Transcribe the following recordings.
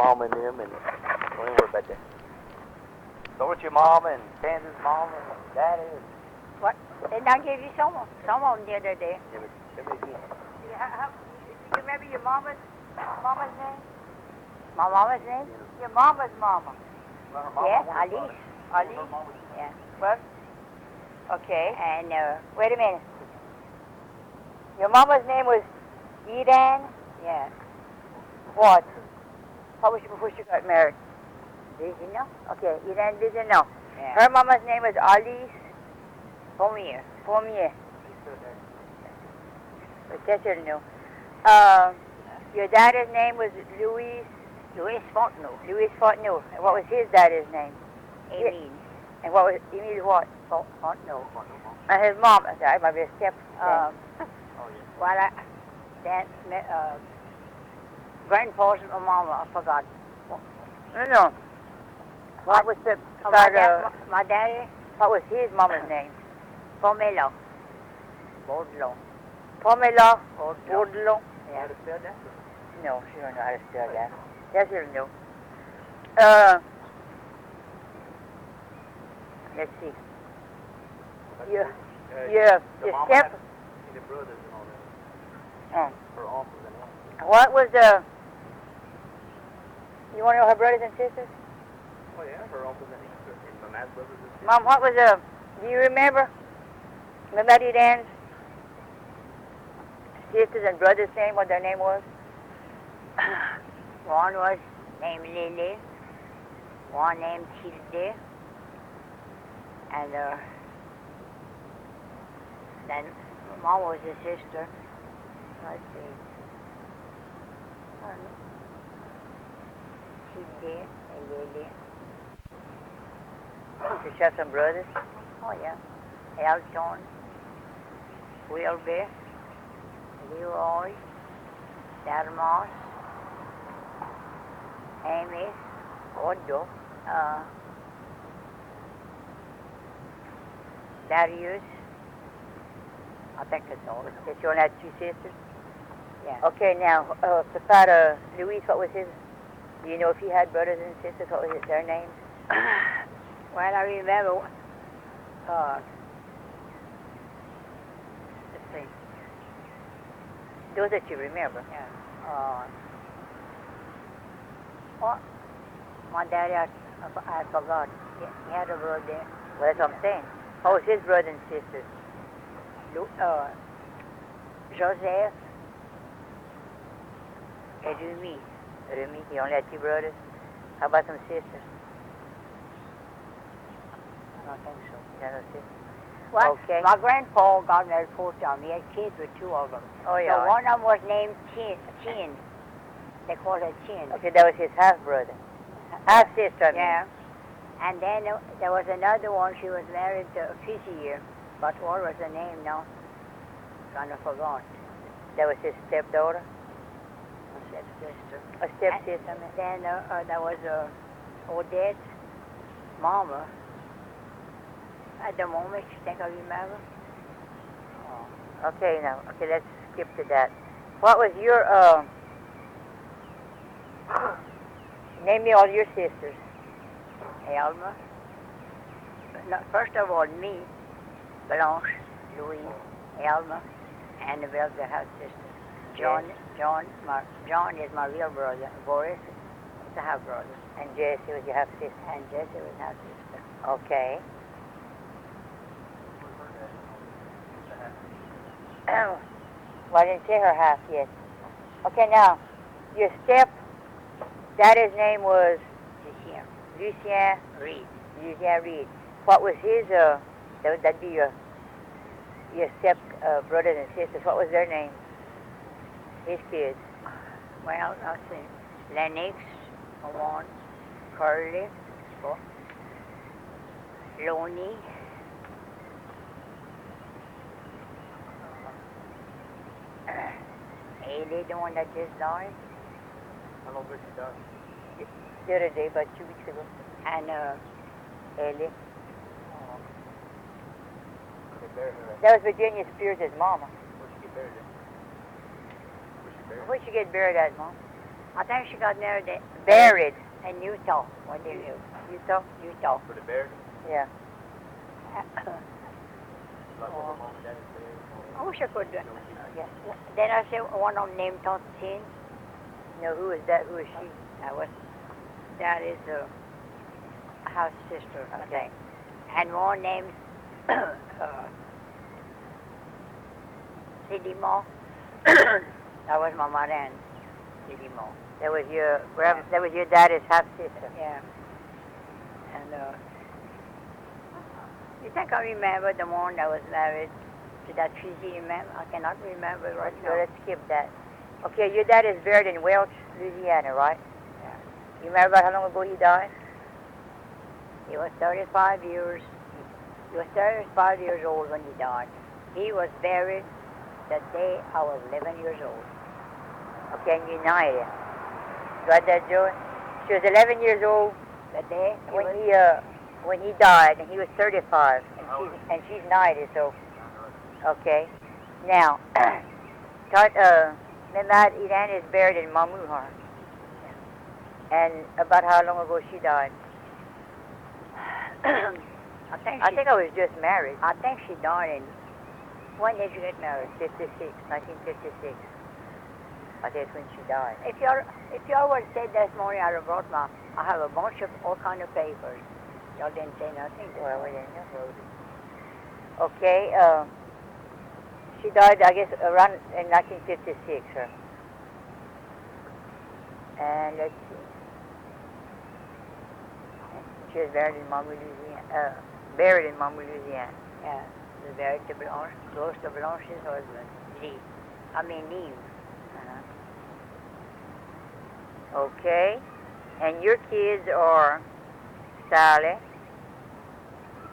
mama and them, and don't even worry about that. So with your mama and Kansas mama and daddy. And What? Didn't I give you some of them the other day? yeah, but let me again. You remember your mama's name? My mama's name? Your mama's mama. Well, her Yeah, was Alice. funny. Alice? Her mama was- Yeah. What? Okay. And, Wait a minute. Your mama's name was Edan? yeah. What? How was she before she got married? Did you know? Okay, Edan didn't know. Yeah. Her mama's name was Alice Pomier. Formier. She's still there. But that's her knew. Your daddy's name was Louis Fontenot. Fontenot. And what was his daddy's name? Emile. And what was Emile what? Fontenot. And his mom, sorry, my best step. Oh, yeah. Well, grandpa's and mama, I forgot. No. What was the My daddy, what was his mama's name? Pomelo. Baudelaire. Pamela Baudelaire. Baudelaire. How to spell that? No, she don't know how to spell that. Yes, she'll know. Let's see. Your Your mama step. had the brothers and all that. Oh. Her uncles and aunts. What was the? You want to know her brothers and sisters? Oh yeah, her uncles and aunts and my dad's brothers and sisters. Mom, what was the? Do you remember? Remember Dan's sisters and brothers' name? What their name was? One was named Lily. One named Tilde. And then mom was a sister. Let's see. Tilde and Lily. Did she have some brothers? Oh yeah. Elton, Wilbur, Leroy, Dermos, Amy, Otto. Darius. I think it's all. Did she only have two sisters? Yeah. Okay, now, Papa, Luis, what was his? Do you know if he had brothers and sisters? What was their names? Well, I remember. Let's see. Those that you remember. Yeah. What? My daddy, I forgot. He had a brother. Well, that's what I'm saying. What was his brothers and sisters? Joseph and Rumi. Remy, he only had two brothers. How about some sisters? I don't think so. You have no sisters? Well, Okay. my grandpa got married 4 times. He had kids with 2 of them. Oh, So yeah. one of them was named Chin. They called her Chin. Okay, that was his half-brother. Half-sister, I mean. Yeah. And then there was another one. She was married to Fisier. But what was her name now? Kind of forgot. That was his stepdaughter? A stepsister. A stepsister, I mean. Then there was Odette, Mama. At the moment, you think I remember? Okay, now, okay, let's skip to that. What was your, name me all your sisters. Elma. No, first of all, me, Blanche, Louise, Elma, Annabelle, the half sister. John is my real brother. Boris is the half brother. And Jessie was your half-sister. And Jessie was half sister. Okay. Well, I didn't say her half yet. Okay, now, your daddy's name was Lucien Reed. Lucien Reed. What was his, that'd be your step brothers and sisters. What was their name? His kids. Well, let's see. Lennox, one. Curly, Loney, Ailey, the one that just died, How long ago she died? The other day, about 2 weeks ago. and Ellie. They buried her at. That was Virginia Spears' mama. Where'd she get buried at? Where'd she buried? Where'd she get buried at, Mom? I think she got married Buried. in Utah when they lived. Utah? Utah. For the bear? Yeah. Like where my mom and dad is buried? I wish I could. Yeah. Then I said one of them named Tontine. No, who is that? Who is she? That is the house sister, I Okay. think. And one named Sidney Moore. That was my mother and Sidney Moore. That was your that was your daddy's half sister. Yeah. And you think I remember the one that was married to that Fiji man? I cannot remember right So now. let's skip that. Okay, your dad is buried in Welch, Louisiana, right? Yeah. You remember about how long ago he died? He was 35 years. He was 35 years old when he died. He was buried the day I was 11 years old. Okay, and United. Got that, Joey? She was 11 years old The day he was, when he died, and he was 35, and she's 90. So, okay. Now, Mehmet Iran is buried in Mamuhar. And about how long ago she died? I think I was just married. I think she died in. When did you get married? 1956. I think that's when she died. If you would say this morning I brought I have a bunch of all kind of papers. Y'all didn't say nothing. Well, we didn't know. Okay, she died, I guess, around in 1956, huh? And let's see. She was buried in Mamou, Louisiana. Louisiana. Yeah, they buried to Blanche, close to Blanche's husband, Neve. Okay, and your kids are Sally,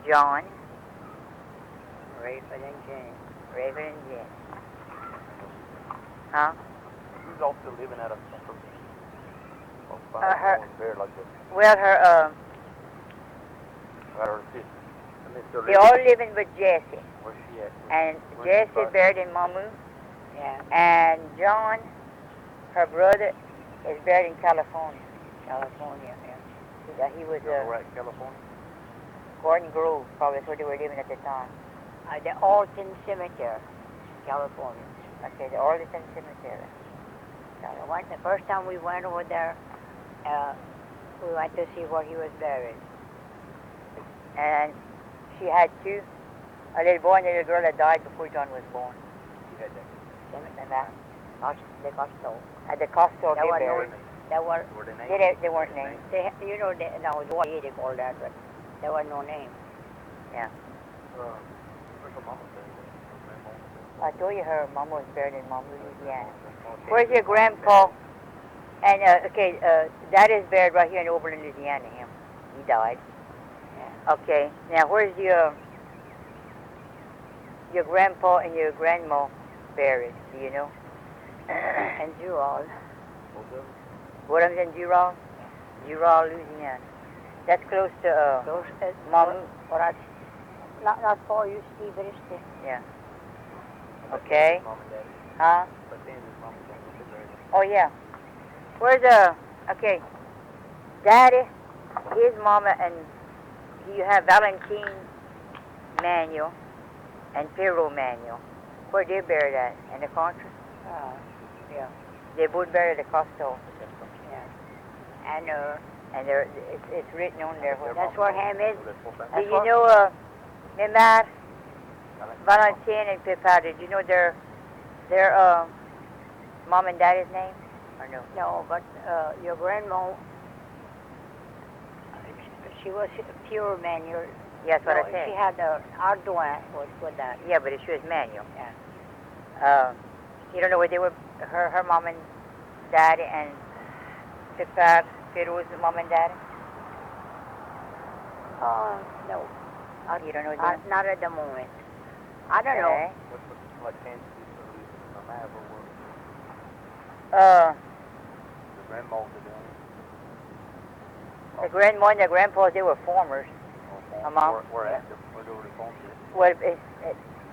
John, Rayford and Jane. Raven, and Jen. Huh? Who's all still living out of Central? Her- Buried like this. Well, her, Her sister. And they still they live. all living with Jesse. Where's she at? And Where's she Jesse from? buried in Mamou. Yeah, And John, her brother, is buried in California. California. Yeah. He was We're at California. Gordon Grove, probably that's where they were living at the time. The Alton Cemetery, California. Okay, the Arlington Cemetery. The first time we went over there, we went to see where he was buried. And she had two, a little boy and a little girl that died before John was born. She had that. And that, They got stole. at the Costco That they was buried. There were, Were they named? They weren't named. no, the way they call that, but there was no name. Yeah. Where's her mama buried? I told you her mama was buried in Mamou, Louisiana. Where's your grandpa? And, Dad is buried right here in Oberlin, Louisiana, him. He died. Yeah. Okay, now where's your grandpa and your grandma buried? Do you know? And Jewel. Both of them? One of them's in Giral? Giral, Louisiana. That's close to, Those, Mamou. not for you, Steve, but it's the, Yeah. But Okay. his mom and daddy. Huh? But then his mom and daddy was buried. Oh, yeah. Where's, okay. Daddy, his mama, and you have Valentine Manuel and Pierrot Manuel. Where they buried at? In the country? yeah, They both buried at the Costo. yeah. And, And it's written on there. that's where Ham is. So there's four Do families. you know, Mimar, Valentine, and Peppa? Did you know their mom and daddy's name? Or no? No, but your grandma, she was pure manual. Yeah, that's what No, I said. She had Ardoin with that. Yeah, but she was manual. Yeah. You don't know where they were, her mom and daddy, and Peppa, Peru's mom and daddy? No. You don't know them? Not at the moment. I don't know. Okay. What's like Kansas City or Louisiana? I have the grandmas are doing. The grandma and the grandpa, they were farmers. Mom? Where at? Where do they farm to? Well,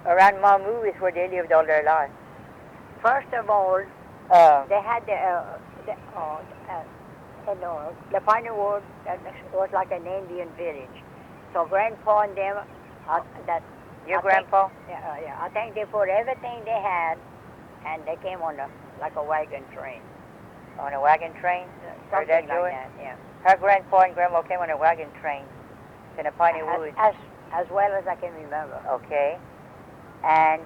around Mamou is where they lived all their lives. First of all, they had And the Piney Wood that was like an Indian village. So Grandpa and them, Your I grandpa? yeah, I think they put everything they had, and they came on like a wagon train. On a wagon train? Heard Something that, Joey? like that, yeah. Her grandpa and grandma came on a wagon train to the Piney Woods. As well as I can remember. Okay. And,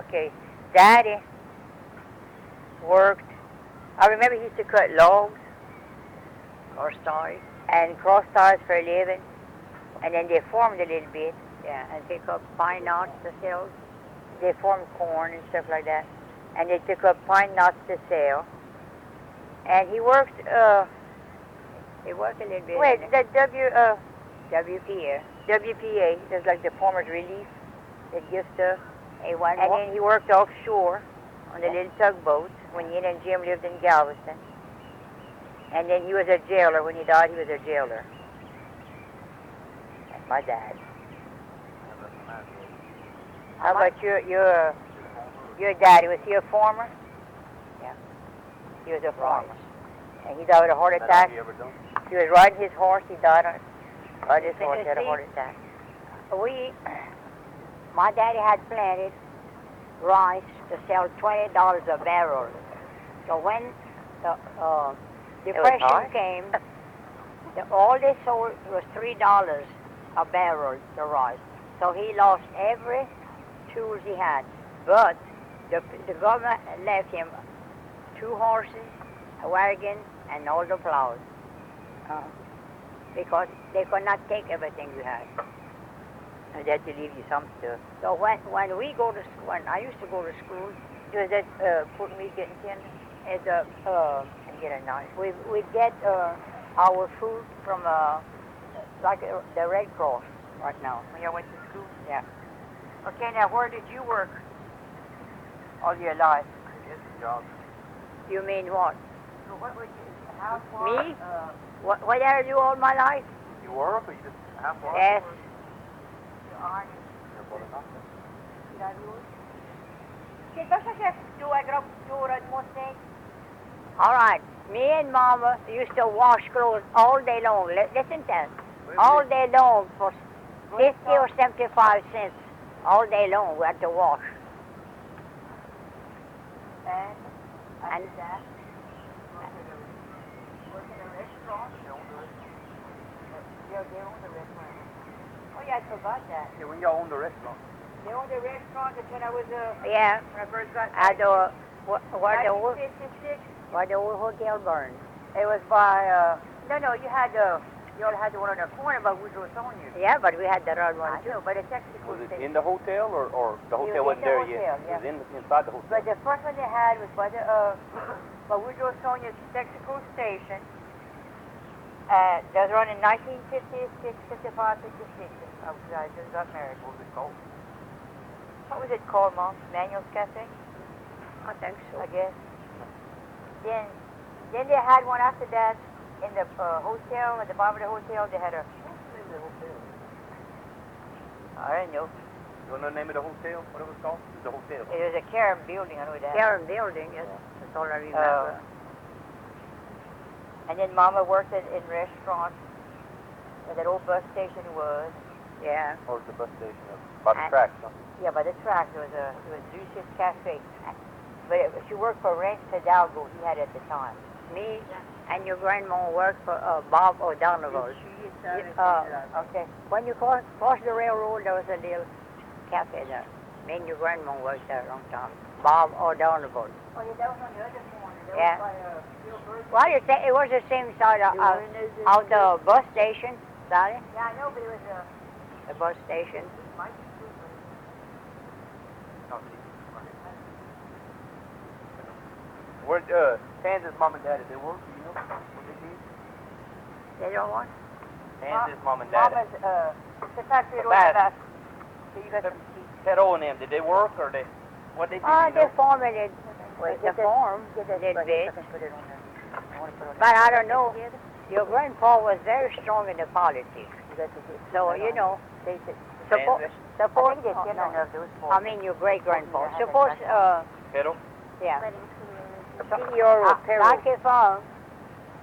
okay, Daddy worked, I remember he used to cut logs Or story. and cross ties for a living, and then they farmed a little bit. Yeah, and pick up pine knots to sell. They farmed corn and stuff like that, and they took up pine knots to sell. And he worked, They work a little bit. wait, in that WPA. WPA, that's like the Farmers Relief that gives stuff. He went And then he worked offshore on the little tugboats when Yin and Jim lived in Galveston. And then he was a jailer. When he died, he was a jailer. That's my dad. How about your daddy? Was he a farmer? Yeah. He was a farmer. And he died of a heart attack. He was riding his horse. He died on riding his horse. He had a heart attack. My daddy had planted rice to sell $20 a barrel. So when the depression hard. came, all they sold was $3 a barrel, the rice. So he lost every tools he had. But the government left him 2 horses, a wagon, and all the plows. Because they could not take everything you had. And they had to leave you some stuff. So when we go to school, when I used to go to school, Was that pork meat getting tender? it's And get a knife. we get our food from the Red Cross right now. When y'all went to school? Yeah. Okay, now where did you work all your life? You mean what? So what would you, how far? Me? What did I do all my life? You work or you just half work? Yes. All right. Me and Mama used to wash clothes all day long. Listen to that. All day long for 50 or 75 cents. All day long we had to wash. And that? Oh yeah, I forgot that. Yeah, when y'all owned the restaurant. They owned a restaurant. That's when I was yeah, when I first got. at the where the old 1956. hotel burned. It was by no, you had you all had the one on the corner by Woodrow Sonia. Yeah, but we had the other one I too. know, but it's actually Was it called in the hotel or the was hotel in wasn't the there hotel, yet? yeah. It was inside the hotel. But the first one they had was by the by Woodrow Sonia's Texaco station. That was around in 1956, 55, 56. I just got married. What was it called? What was it called, Mom? Manuel's Cafe, I think so. I guess. Then they had one after that in the hotel, at the bottom of the hotel. They had a. I don't know. You want to know the name of the hotel? What it was called? The hotel. It was a Karen building. I know that. Karen Building, yes. That's all I remember. And then Mama worked in restaurants where that old bus station was. Yeah. Or was the bus station? By the And- tracks, huh? Yeah, by the track there was Lucius Cafe. But she worked for Ranch Hidalgo. He had it at the time. Me and your grandma worked for Bob O'Donovan. Okay. When you cross the railroad, there was a little cafe there. Me and your grandma worked there a long time. Bob O'Donovan. Oh, yeah, that was on the other corner. That Yeah. was by Bill Burton. Well, it was the same side of the bus station, Sally. Yeah, I know, but it was The bus station. No, where Kansas mom and dad, did they work? Do you know what they did? They don't want? Kansas mom and dad. Mama's, it's a factory The door bath. back. So you got some teeth. Pedro and them, did they work or they? What they did? Oh, you they know? formed it. Wait, The get that- farm, Get that did button big. so I can put it on there. I want to put it on But there. I don't know. Your grandpa was very strong in the politics. You got to get So, that you on. know, They said, suppose, Kansas? I suppose, think they did no, enough those for. I mean your great-grandpa. Yeah, I Suppose, have Pedro? yeah. Your Like if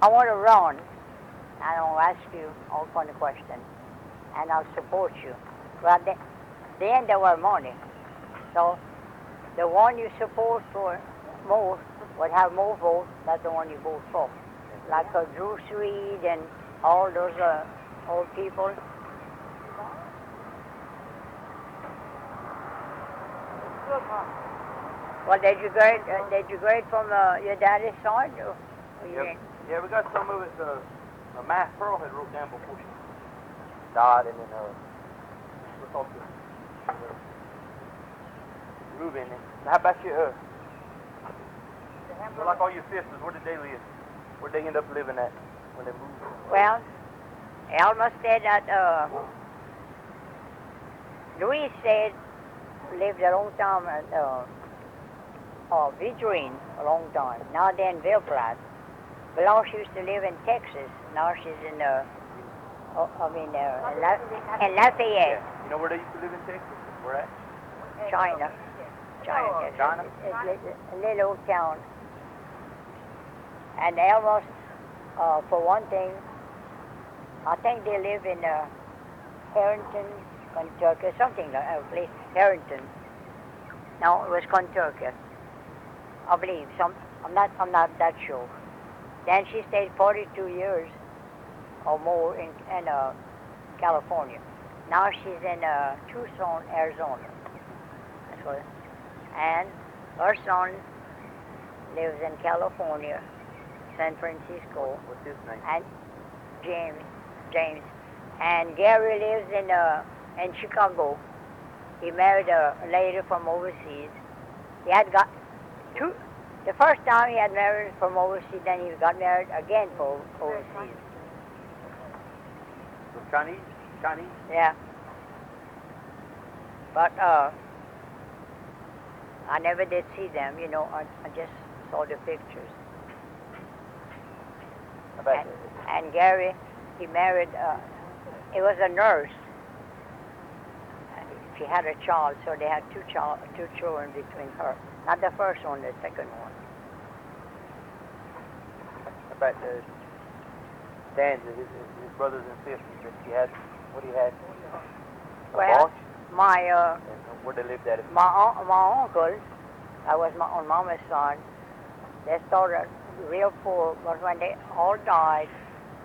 I want to run, and I'll ask you all kind of questions, and I'll support you. But the end of our money. So the one you support for most would have more votes. That's the one you vote for. Like Drew Reed and all those old people. Well, did you grade from your daddy's side? Or you Yep. didn't? Yeah, we got some of it. Math Pearl had wrote down before she died, and then what's all this? Moving. How about you? Well, like all your sisters, where did they live? Where'd they end up living at when they moved? Well, Alma stayed at, Louis stayed, lived a long time at, Vidrine, a long time. Now they're in Villeplat. Blanche used to live in Texas. Now she's in, in Lafayette, Yeah. You know where they used to live in Texas? Where at? China. China, yes. China? It's a little old town. And Alma, for one thing, I think they live in Harrington, Kentucky, something like that place. Harrington. No, it was Kentucky. I believe. I'm not that sure. Then she stayed 42 years or more in California. Now she's in Tucson, Arizona. That's what. And her son lives in California, San Francisco. What's his name? And James. And Gary lives in Chicago. He married a lady from overseas. He had got two. The first time he had married from overseas, then he got married again from overseas. Chinese? Yeah. But I never did see them, you know. I just saw the pictures. How about And Gary, he married, he was a nurse. She had a child, so they had two children between her. Not the first one, the second one. How about Danza, his brothers and sisters that he had? What he had? Well, Bunch? my And where they lived at? my uncle, that was on Mama's side. They started real poor, but when they all died,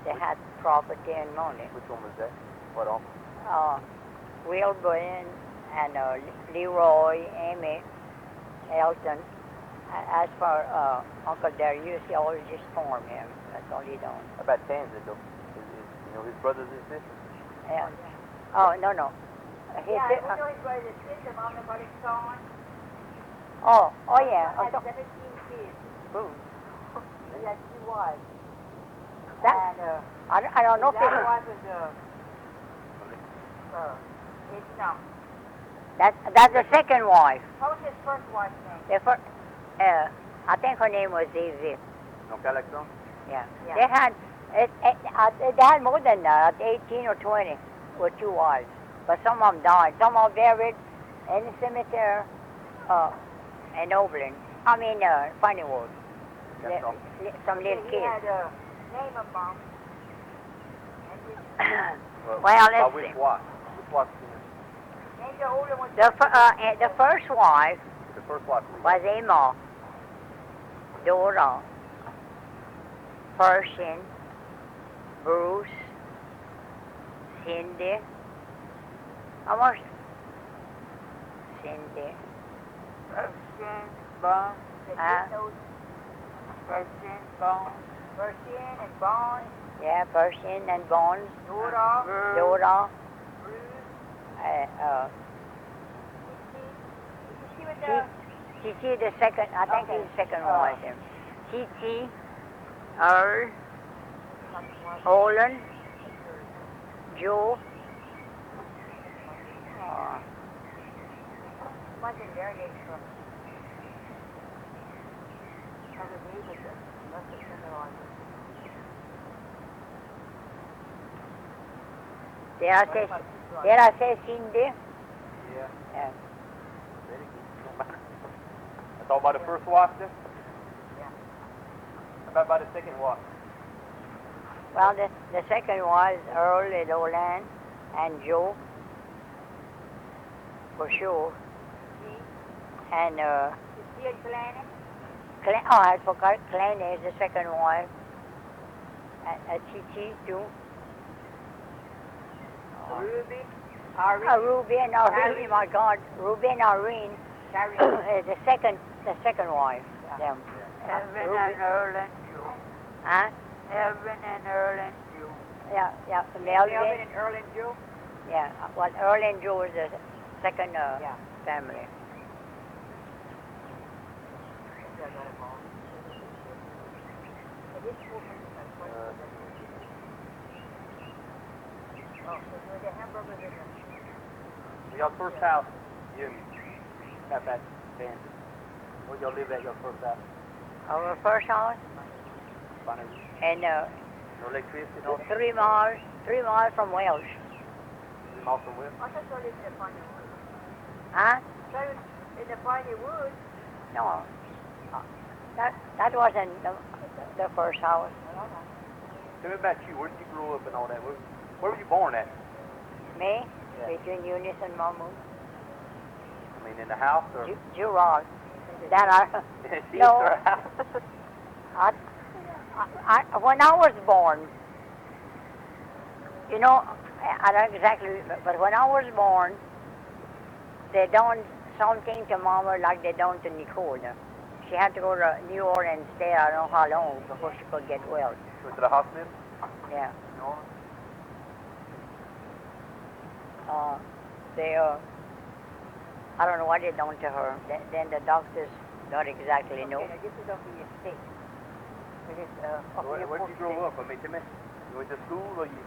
they had property and money. Which one was that? What uncle? Wilburn and Leroy, Amy, Elton. As for Uncle Darius, he always just farmed him. That's all he done. How about Tanza, though? You know, his brothers and sisters? Yeah. Oh, no. His, Yeah, we know his brother and sister, Mom and Buddy's son. oh, yeah. He had 17 kids. Boom. He had 2 wives. That, And I don't know if that it, wife was his no. that's the second wife. What was his first wife's name? The first, I think her name was David. No Calexon? Yeah. Yeah. They had more than that, 18 or 20 with 2 wives. But some of them died. Some are buried in the cemetery in Oberlin. I mean, Funnywood. That's all. Some little He kids. had a name of Mom. Well, by let's which see. wife? Which wife? Name the older one. The first wife The first wife. was Emma, Dora, Pershing, Bruce, Cindy. How much? Cindy. Persian, Bond. Huh? Persian, Bond. Persian and Bond. Yeah, Pershing and Bonds. Dora. Dora. Bruce. She was the... Titi, the second, I think Okay. he's the second wife. Titi, Earl, Olin, Joe. Wasn't very good for other people that must have been on. Did I say Cindy? Yeah. Yeah. Very good. That's all by the first wife, then? Yeah. How about by the second wife? Well, the second was Earl and Olan and Joe, for sure. And, Still planning? I forgot, Clanny is the second wife. And Chichi, too. Ruby? Ruby and Irene, my God. Ruby and Irene is the second wife. Them. Elvin Ruby. and Earl and Joe. Huh? Elvin and Earl and Joe. Yeah. Elvin Melvin. and Earl and Joe? Yeah. Well, Earl and Joe is the second family. Y'all first house, you got that band. Where y'all live at your first house? Our first house, Funny. and No electricity, no 3 miles from Welsh. off the whip. I thought you lived in the Piney Woods. Huh? So in the Piney Woods? No. That wasn't the first house. Tell me about you. Where did you grow up and all that? Where were you born at? Me? Yeah. Between Eunice and Mamu. I mean, in the house or? Girard. That I... She No. is her house. When I was born, you know, I don't exactly, but when I was born, they done something to Mama like they done to Nicole. She had to go to New Orleans, stay I don't know how long before she could get well. Went to the hospital? Yeah. No. I don't know what they done to her. Then the doctors don't exactly know. Okay, now this is up in your state. It is up in Where your did you grow state. up? I mean, tell me. You went to school or you?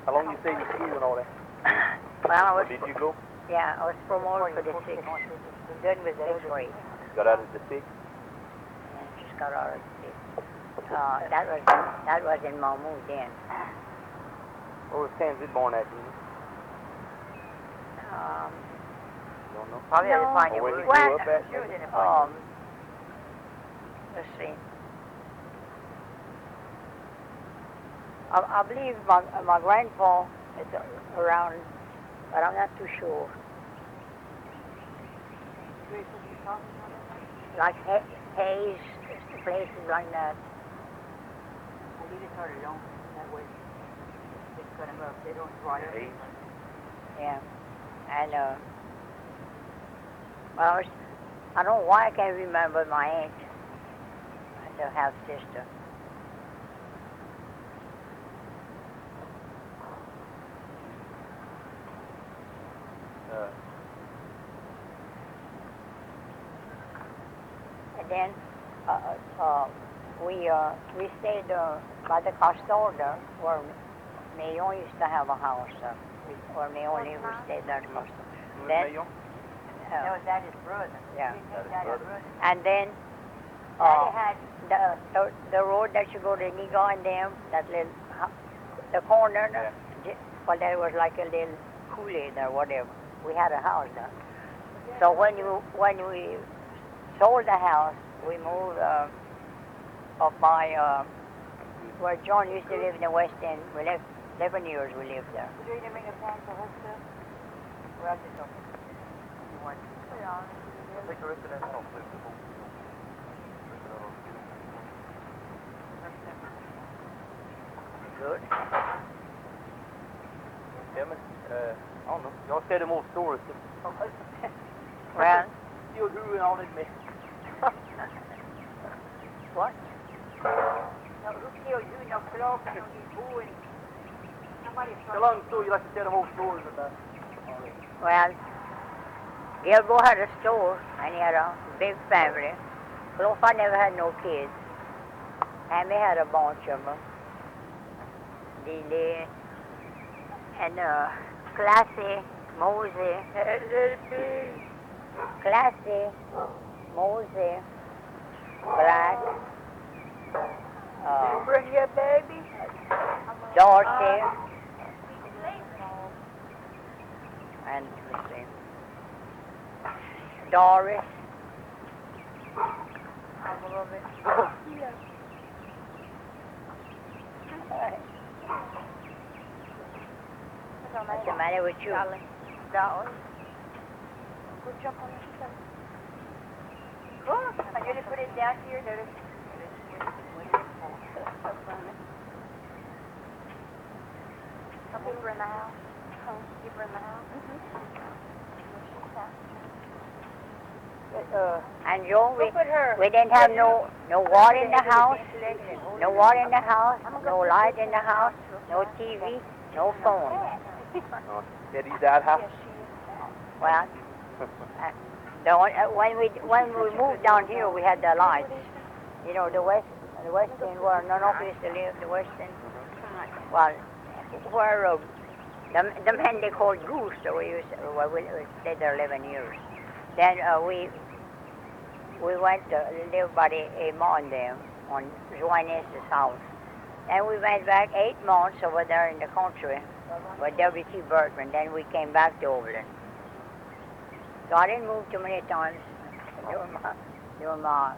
How long you stayed in school and all that? Well, Where did you go? yeah, I was promoted for the 6th. Done with the 6th grade. Got out of the sixth. And just got out of the 6th. That was in Mamu then. Where was Tansy born at? Do you don't know? Probably No. at the Piney Or where Woods. you grew up at? She was in the Piney Woods. Let's see. I believe my grandpa is around, but I'm not too sure. Like Hayes, places like that. I leave it her alone. That way. Just cut them up. They don't dry up. Hayes. Yeah. And, well, I don't know why I can't remember my aunt and her half sister. And then we stayed by the Castorda where Mayon used to have a house. Where Mayon lived, we stayed there at the Castorda. Then, That was Daddy's brother. yeah. Daddy's brother. And then Daddy had the road that you go to Niga and them, that little the corner, well, there was like a little Kool-Aid or whatever. We had a house there. So when we sold the house, we moved up by where John used to live in the West End. We lived 11 years. We lived there. Would you bring a pan for her stuff? Well, I just don't. You want to put it on? Take the rest of that off, please. Good. Tell me, I don't know. Y'all said more stories. Well, Still who and all this mess. what? No, who killed you? No, Clark, no, he's booing. Somebody How long story you like to tell the whole stories about? Well, Gilbo had a store and he had a big family. Clofa never had no kids. Hammy had a bunch of them. Lily and Classy, Mosey, Classy, Mosey, Black, bring your baby? Dorothy, and let's see, Doris. What's the matter with you? Darling. Go jump on the step. Look, I'm going to put it down here. Notice. Some people in the house. People in the house. And Joe, Look at her. we didn't have no water in the house, no water in the house, no light in the house, no TV, no phone. Eddie's dad house? Well, when we moved down here, we had the lights. You know, the western where none of us used to live, the western. Well, where the man they called Goose, so we stayed there 11 years. Then we went to live by the Amon there on Joannes's house. And we went back 8 months over there in the country with W.T. Bergman. Then we came back to Overland. So I didn't move too many times during my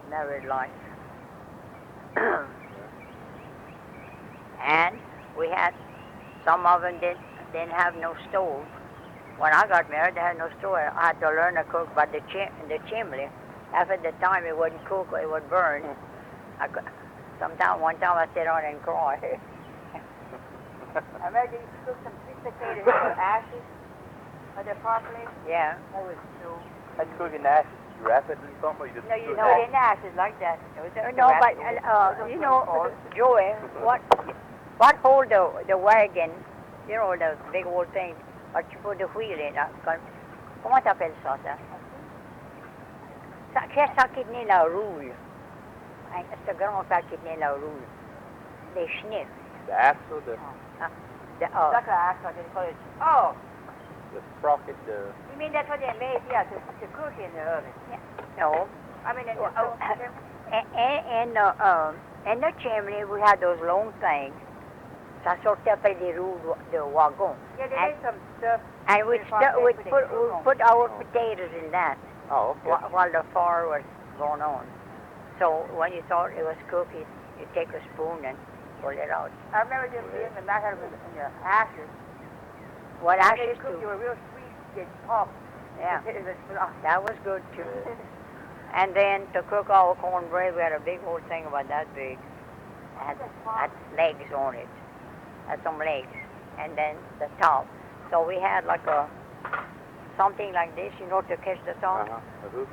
married life. And we had, some of them didn't have no stove. When I got married, they had no stove. I had to learn to cook by the chimney. After the time, it wouldn't cook, it would burn. One time I sat on and cried. I remember you cooked some sweet potatoes with ashes. Are they properly? Yeah. That was so. How'd you cook in the ashes? You wrap it in something or you just No, you cook know, it? it in ashes like that. It was No, but you know, Joey, what hold the wagon? You know, the big old thing. What you put the wheel in? Comment t'appelles ça, ça? Qu'est-ce que ça qui tenait la roule? Ce grand fer qui tenait la roule. Les schniffs. The axe or the That's what I asked. I didn't call it. Oh, sprocket, the... you mean that's what they made? Yeah, to cook in the oven. No. I mean, in In the chimney, we had those long things. Ça sortait après des roues de wagon. yeah, they made some stuff. And we'd put our potatoes in that Oh, okay. while the fire was going on. So when you thought it was cooked, you take a spoon and pull it out. I remember them being the back of in the ashes. What When ashes they cooked, they do? were real sweet. They'd pop. Yeah, It was fluff. that was good too. And then to cook our cornbread, we had a big old thing about that big. Had legs on it. Had some legs. And then the top. So we had like something like this, you know, to catch the top. A hook.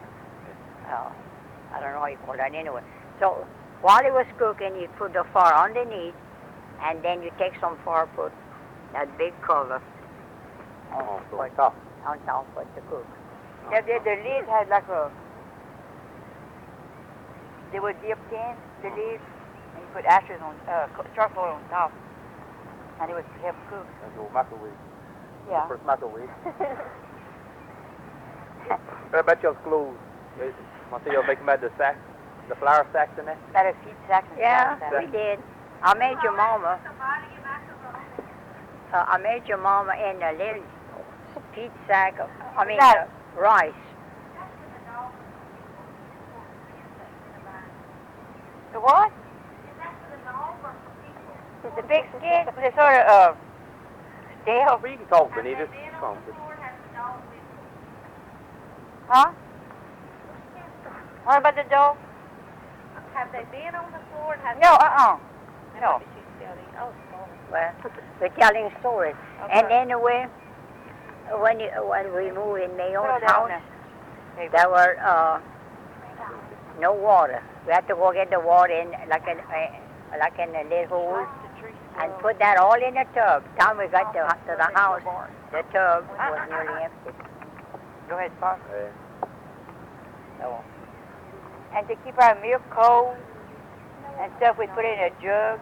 I don't know how you call that anyway. So while it was cooking, you put the fire underneath, and then you take some fire, put that big cover On top. on top for it to cook. Yeah, the lid had like a. They were dipped in the lid, and you put ashes on charcoal on top, and it would help cook. That's your microwave. Yeah. First microwave. What about your clothes? I see you'll make them out of the sacks, the flour sacks in there? That a feed sack. And Yeah, stuff like we did. I made your mama. I made your mama in a little peat sack. Rice. The what? The big stick with a sort of stale. Well, you can talk, Benita. Come on. Huh? What about the dough? Have they been on the floor? And have No, No. No. Well, we're telling stories. And anyway, when we moved in Mayon's house, there were no water. We had to go get the water in like in a little hole and put that all in a tub. Time we got to the house, the tub was nearly empty. Go ahead, Pop. So, And to keep our milk cold and stuff, we put it in a jug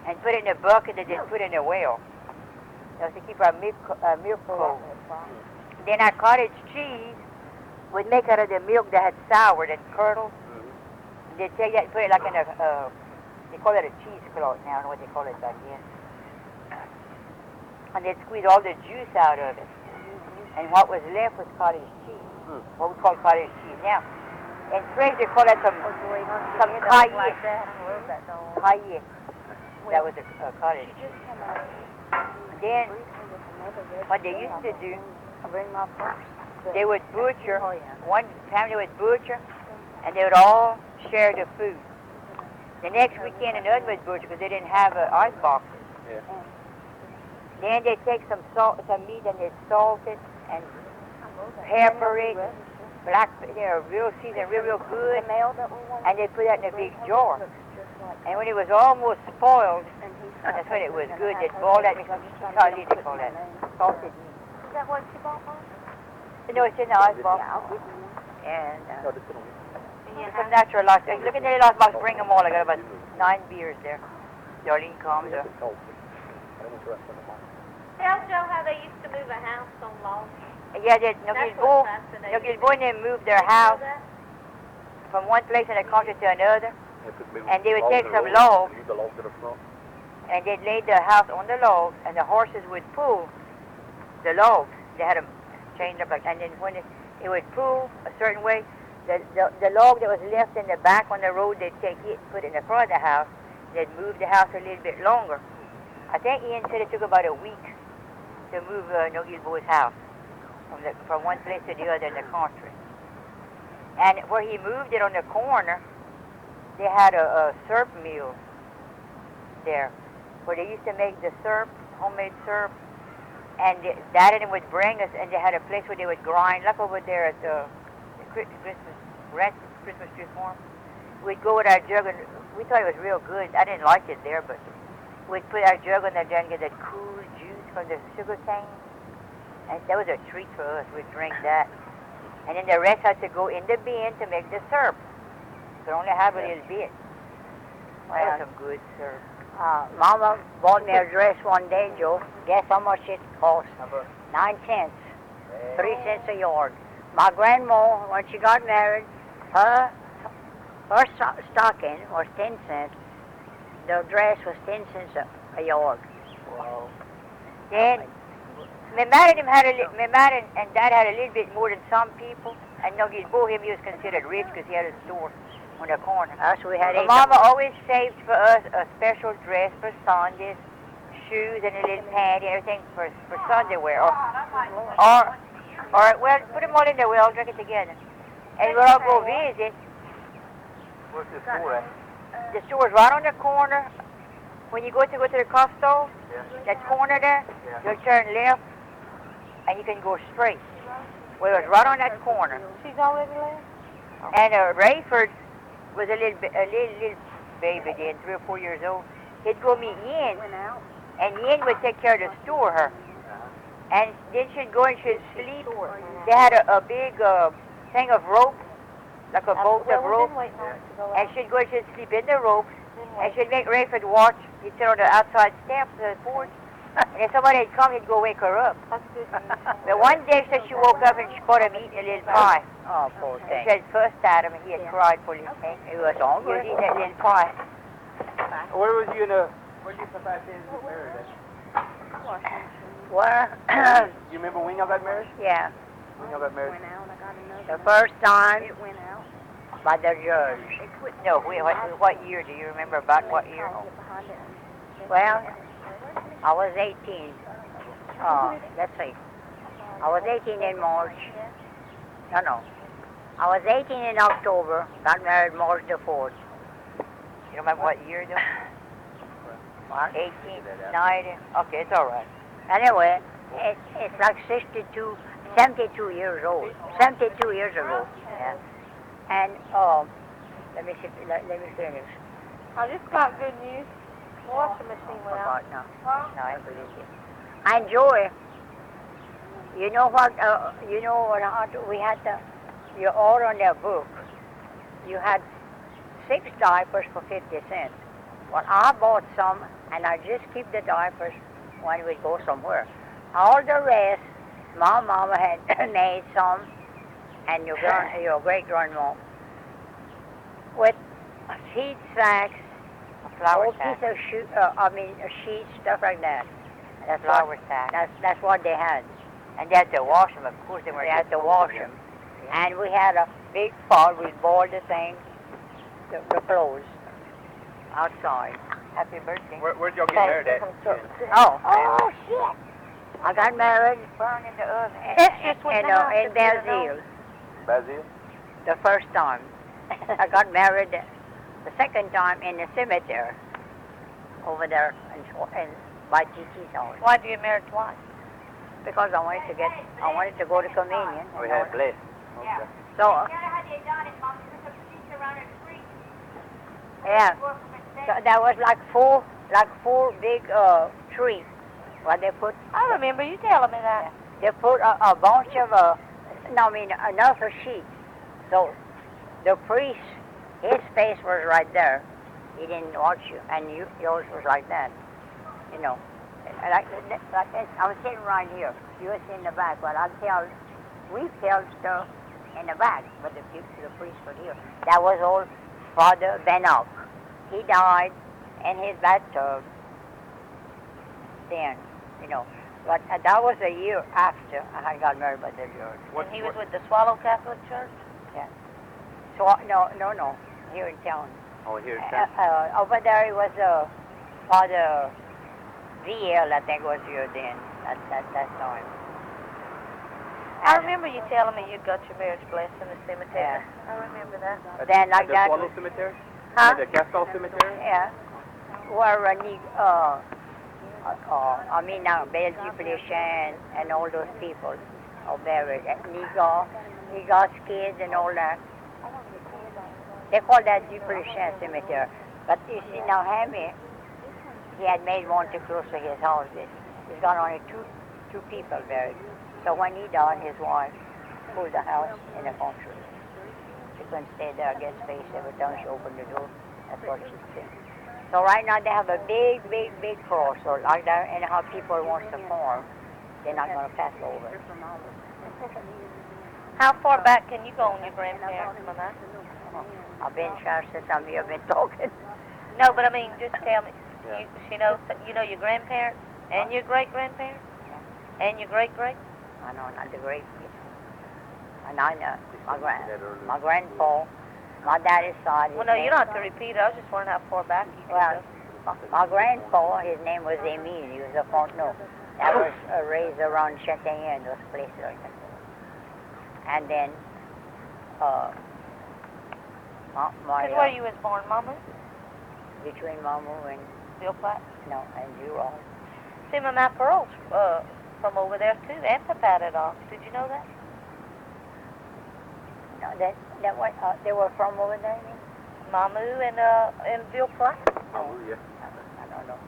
and put it in a bucket and then put it in a well. That's to keep our milk cold. Then our cottage cheese we'd make out of the milk that had sour, that curdled. They tell you put it like in a, they call it a cheesecloth now, I don't know what they call it back then. And they'd squeeze all the juice out of it. And what was left was cottage cheese, what we call cottage cheese now. In French they call it some caillé. Caillé. That was a cottage. Then, what they used to do, they would butcher, one family would butcher, and they would all share the food. The next weekend, another would butcher because they didn't have ice boxes. Yeah. Then they take some meat and they salt it and pepper it, they're real seasoned, real good, and they put that in a big jar. And when it was almost spoiled, that's when it was good. They'd boil that, Charlie, they call that, salted meat. Is that what you bought, Mom? No, it's in the ice box. And No, this one. some natural ice. Look at the little ice box, bring them all. I got about 9 beers there. Darlene comes up. Tell Joe how they used to move a house on logs. Yeah, That's what's fascinating. Nogilbo and them moved their house from one place in the country to another, and they would take some logs, and they'd lay the house on the logs, and the horses would pull the logs. They had them chained up like, and then when it would pull a certain way, the log that was left in the back on the road, they'd take it, put it in the front of the house. They'd move the house a little bit longer. I think Ian said it took about a week to move Nogilbo's house from one place to the other in the country. And where he moved it on the corner, they had a syrup mill there, where they used to make the syrup, homemade syrup, and Daddy would bring us, and they had a place where they would grind, like over there at the Christmas tree farm. We'd go with our jug, and we thought it was real good. I didn't like it there, but we'd put our jug in there and get that cool juice from the sugar cane. And that was a treat for us. We'd drink that. And then the rest had to go in the bin to make the syrup. Could only have a little bit. That was some good syrup. Mama bought me a dress one day, Joe. Guess how much it cost? 9 cents. 3 cents a yard. My grandma, when she got married, her stocking was 10 cents. The dress was 10 cents a yard. Wow. Then, my mother and Dad had a little bit more than some people. And Nogilbo, he was considered rich because he had a store on the corner. Us, we had But Mama always saved for us a special dress for Sundays, shoes and a little pant, everything for Sunday wear. Or, well, put them all in there, we'll all drink it together. And we'll all go visit. Where's this store at? The store's right on the corner. When you go to the Costco, that corner there, you'll turn left, and you can go straight. Well, it was right on that corner. She's already left? And Rayford was a little baby then, 3 or 4 years old. He'd go meet Ian, and Ian would take care of the store, her. And then she'd go and she'd sleep. They had a big thing of rope, like a boat of rope. And she'd go and she'd sleep in the rope, and she'd make Rayford watch. He'd sit on the outside steps of the porch. And if somebody had come, he'd go wake her up. But one day, she woke up and she caught him eating a little pie. Oh, poor And thing. she had fussed at him, and he had cried for a little thing. He was hungry. He was eating that little pie. Where was you where did you come back in and get married at? Where? You remember when y'all got married? Yeah. When y'all got married? The first time by the judge. No, what year? Do you remember about what year? Well, I was 18. Let's see. I was 18 in March. No. I was 18 in October. Got married March the 4th. You remember what year, though? What? 1890. Okay, it's all right. Anyway, it's like 72 years old. 72 years ago. Yeah. And let me finish. I just got good news. Washing machine went out. No, I believe you. And Joey, you know what we had you all on their book. You had 6 diapers for 50 cents. Well, I bought some, and I just keep the diapers when we go somewhere. All the rest, my mama had made some, and your great grandma with seed sacks, Flour whole sack. piece of sheets, stuff like that. That's Flour sack. That's what they had. And they had to wash them, of course. They We had to wash them. And we had a big pot. We'd boil the things, the clothes, outside. Happy birthday. Where'd y'all get married at? Oh, shit. I got married Burn in the oven. in Brazil Basil? the first time. I got married the second time in the cemetery over there in by Chichi's house. Why do you get married twice? Because I wanted to go to communion. We had blessed. Okay. So, yeah. So there was like four big trees where they put. I remember you telling me that. They put a bunch of another sheet. So the priest, his face was right there. He didn't watch you, and yours was like that. You know, like I'm sitting right here. You were sitting in the back, but we tell stuff in the back, but the priest was here. That was old Father Bannock. He died in his bathtub then, you know. But that was a year after I had got married by the church. And he was with the Swallow Catholic Church? Yeah. So, no, here in town. Oh, here in town. Over there it was Father VL, I think was here then, at that time. I remember you telling me you got your marriage blessed in the cemetery. Yeah. I remember that. Then like At the that. Swallow Cemetery? Huh? At the Castell Cemetery? Yeah. Where Belgian Pelichan and all those people are buried. Nigar's kids and all that. They call that Pelichan Cemetery. But you see now Hammy, he had made one too close to his house. He's got only two people buried. So when he died, his wife pulled the house in the country. She couldn't stay there, get space every time she opened the door. That's what she said. So right now they have a big cross. So like that, anyhow people want to farm, they're not going to pass over. How far back can you go on your grandparents, Mama? I've been sure since I've been talking. No, but I mean, just tell me. Yeah. Oh. You know your grandparents and your great-grandparents and your great-great? I know, not the great people. And I know my grandpa, my daddy's side. Well, no, you don't have to repeat it. I was just wondering how far back you can Well, go. my grandpa, his name was Emile. He was a Fontenot. That was raised around Châtaignier, those places like that. And then, That's where you was born, Mama? between Mamu and Bill Platt? and Jurong. See, my Pearl's from over there, too. Antipatadon. Did you know that? No, that was, they were from over there, you mean? Mamu and Bill Platt. Oh, yeah. I don't know.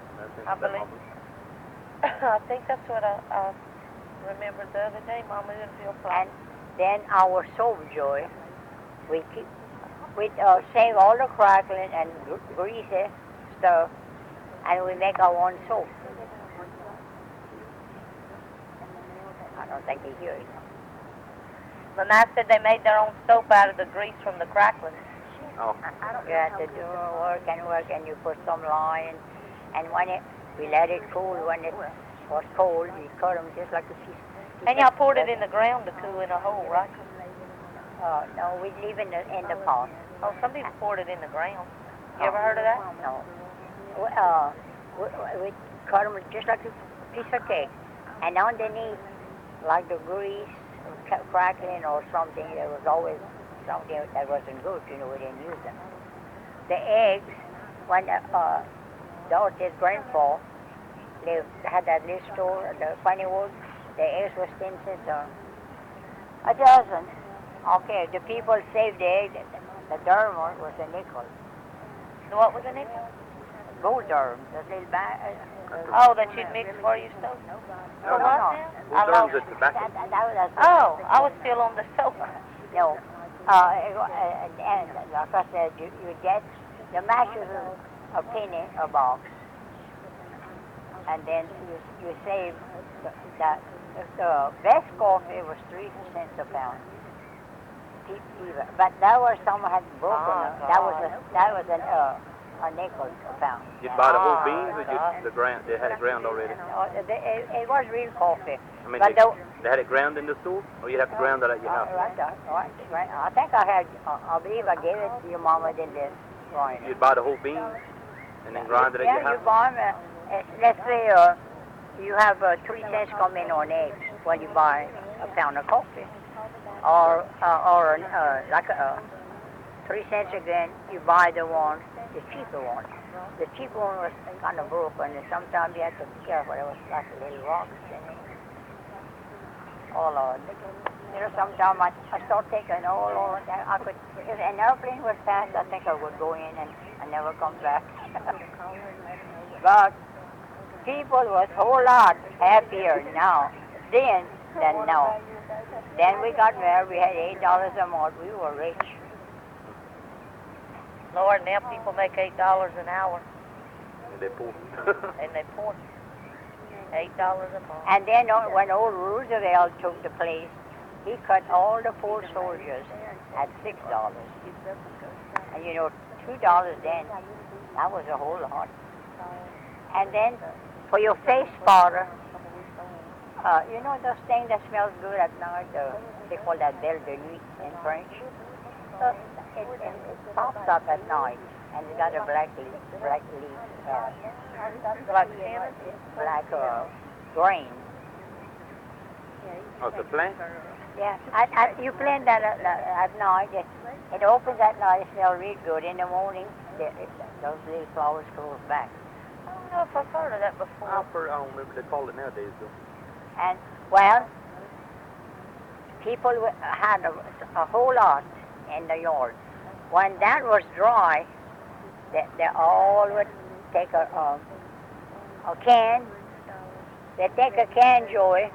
I believe. I think that's what I remembered the other day, Mamu and Bill Platt. And then our soap joy, we save all the crackling and greasy stuff, and we make our own soap. I don't think they hear it. Mama said they made their own soap out of the grease from the crackling. Oh. You have to do work, and you put some lime, and when we let it cool. When it was cold, we cut them just like a piece. And y'all poured it in the ground to cool in a hole, right? No, we leave it in the pot. Oh, some people poured it in the ground. You ever heard of that? No. We cut them just like a piece of cake, and underneath, like the grease, crackling or something, there was always something that wasn't good. We didn't use them. The eggs, when Dorothy's grandpa had that little store at the Funnywood, the eggs were 10 cents a dozen. Okay, the people saved the egg. The Durham was a nickel. What was the name? Gold Durham, the little bag. Oh, that you'd mix for your soap? For what now? I lost. Durham's a tobacco. Oh, I was still on the soap. No. And like I said, you get the matches a penny a box, and then you save the best coffee was 3 cents a pound. But that was some had broken. That was a nickel a pound. You'd buy the whole beans or just the ground? They had it ground already. It was real coffee. I mean, But they had it ground in the store, or you'd have to ground that at your house? Right. I think I believe I gave it to your mama, didn't it? Right. You'd buy the whole beans? and then grind it at Yeah, your you house? buy them. Let's say you have 3 cents come in on eggs when you buy a pound of coffee, or like 3 cents again. You buy the cheaper one. The cheaper one was kind of broken, and sometimes you had to be careful. There was like little rocks in it. Oh Lord. Sometimes I start taking all that. I could, if an airplane was fast, I think I would go in and I never come back. But people was a whole lot happier now then than now. Then we got married, we had $8 a month, we were rich. Lord, now people make $8 an hour, And they poor. and they poor. $8 a month. And then when old Roosevelt took the place, he cut all the poor soldiers at $6. And you know, $2 then, that was a whole lot. And then for your face powder, you know those things that smells good at night? They call that belle de nuit in French. It pops up at night, and it got a black leaf, Like cinnamon? black grain. Oh, it's a plant? Yeah, you plant that at night. It opens at night. It smells real good. In the morning, those little flowers close back. I don't know if I've heard of that before. I don't remember what they call it nowadays, though. And well, people had a whole lot in the yard. When that was dry, they all would take a can. They take a can, Joey,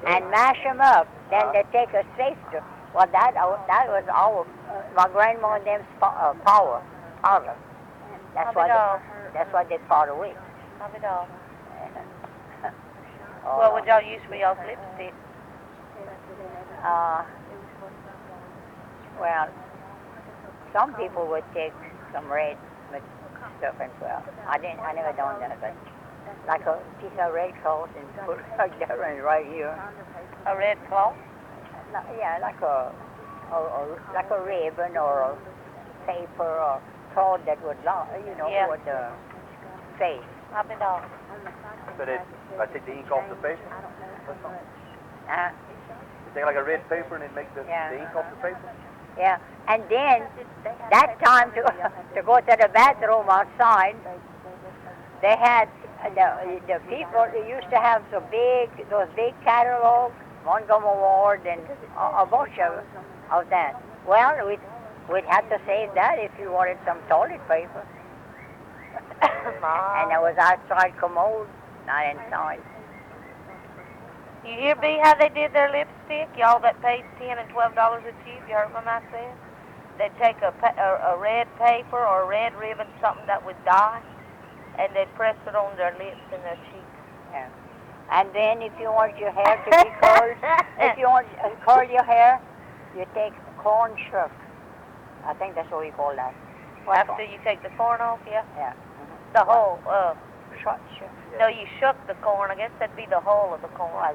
and mash them up. Then they take a safety. Well, that was my grandma and them's powder. That's what they poured away. Have it all. What would y'all use for y'all's lipstick? Well, some people would take some red stuff and I never done that, but like a piece of red cloth and put like that right here. A red cloth? Yeah, like a ribbon or a paper or cloth that would, Yeah. would face. Have it all. So if I take the ink off the paper, Uh, you take like a red paper and then make the ink off the paper? yeah, and then that time to go to the bathroom outside, they had the people used to have those big catalogs, Montgomery Ward, and a bunch of that. Well, we'd have to save that if you wanted some toilet paper. And it was outside commode, not inside. You hear, B, how they did their lipstick? Y'all that paid $10 and $12 a tube, you heard what I said? They'd take a red paper or a red ribbon, something that would dye, and they'd press it on their lips and their cheeks. Yeah. And then if you want your hair to be curled, if you want to curl your hair, you take corn shuck. I think that's what we call that. After you take the corn off, yeah? Yeah. The whole, Shuck. no, you shook the corn. I guess that'd be the whole of the corn. Well,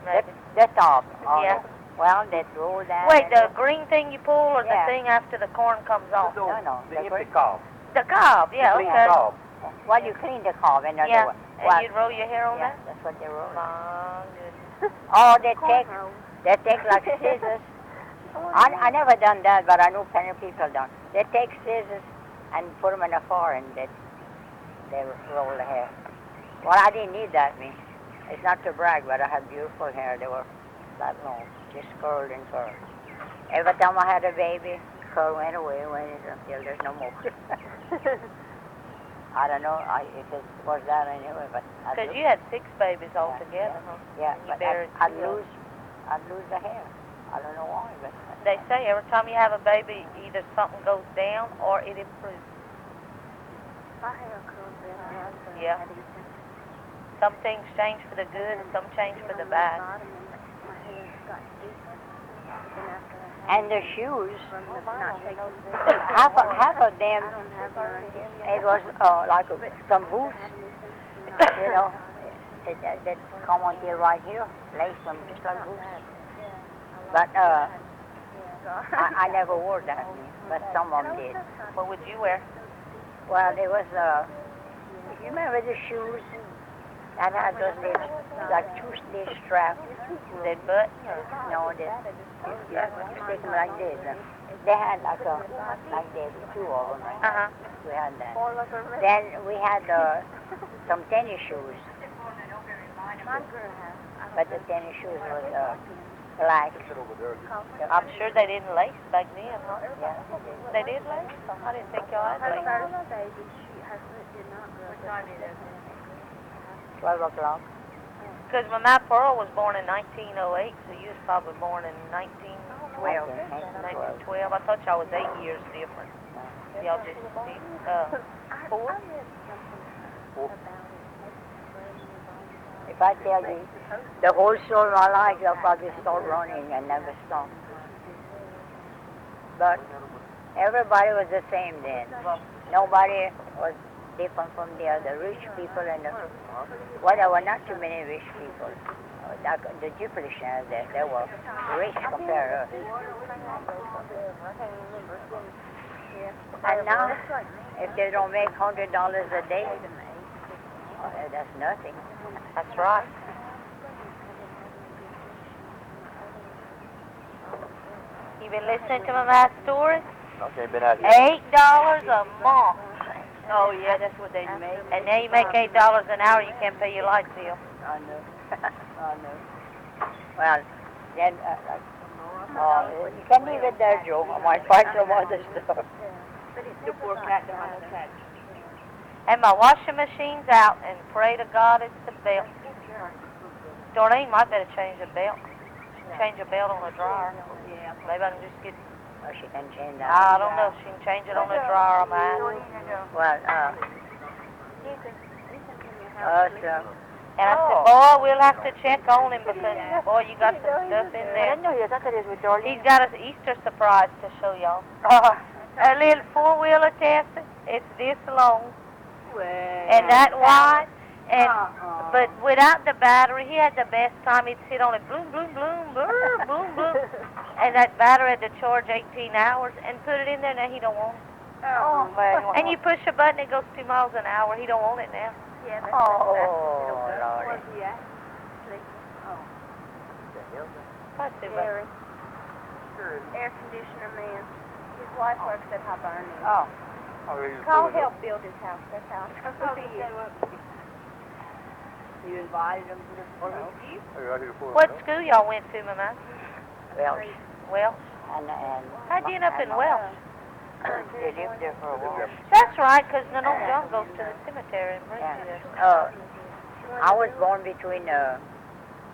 Maybe. the top. Yeah. Well, they roll that. Wait, the green thing you pull or Yeah. the thing after the corn comes off? No. The empty cob. The cob, yeah, Clean okay. cob. Well, you clean the cob and Yeah, well, and you'd roll your hair on yeah, that? that's what they roll. My goodness. Oh, they take like scissors. I never done that, but I know plenty of people done. They take scissors and put them in a fire and they roll the hair. Well, I didn't need that, me. It's not to brag, but I had beautiful hair. They were that long, just curled and curled. Every time I had a baby, curl went away until there's no more. I don't know if it was that anyway, but Because you had 6 babies altogether, huh? yeah, You but buried I'd 2 of lose the hair. I don't know why, but They say every time you have a baby, either something goes down or it improves. Yeah. Some things change for the good and some change for the bad. and the shoes, half of them, it was like some boots, that come on here right here, lace them just like boots. But I never wore that, but some of them did. What would you wear? Well, it was, you remember the shoes that had those little, like two little straps? That butt? No, you stick them like this. They had like this, two of them, right? Uh-huh. We had that. Then we had some tennis shoes. But the tennis shoes was black. I'm sure they didn't lace back then, huh? Yeah. They did lace? I didn't think y'all had lace. 12 o'clock. Because when my Pearl was born in 1908, so you was probably born in 1912. 1912. I thought y'all was 8 years different. Y'all just, 4? If I tell you the whole story of my life, you'll probably start running and never stop. But everybody was the same then. Nobody was different from the other rich people and well, there were not too many rich people. The Jupiters, they were rich compared to us. And now, if they don't make $100 a day, that's nothing. That's right. You been listening to my story? Okay, been out here. $8 a month. Oh, yeah, that's what they make. And now you make $8 an hour, you can't pay your light bill. I know. I know. Well, then, you can leave it there, Joe. I might find some other stuff. The poor cat don't have a cat. And my washing machine's out, and pray to God it's the belt. Darlene might better change the belt. Change the belt on the dryer. Yeah. Maybe I can just get... Oh, she can change that. I don't know if she can change it on the dryer or mine. Well, And I said, boy, we'll have to check on him because, boy, you got some stuff in there. He's got an Easter surprise to show y'all. A little four-wheeler Tessie. It's this long. And that wide. And but without the battery, he had the best time. He'd sit on it, bloom, bloom, bloom, bloom, bloom, bloom. And that battery had to charge 18 hours and put it in there. Now he don't want it. Oh, man. And you push a button, it goes 2 miles an hour. He don't want it now. Oh, Lord. What's it, Gary. Air conditioner man. His wife works at Hibernian. Oh. Call help build his house. That's how it's supposed to be. You invited them to the What school y'all went to, Mama? Welsh. Welsh. And How'd you end up in Welsh? They lived there for a while. That's right, because Nanook John goes to the cemetery and brings you there. I was born between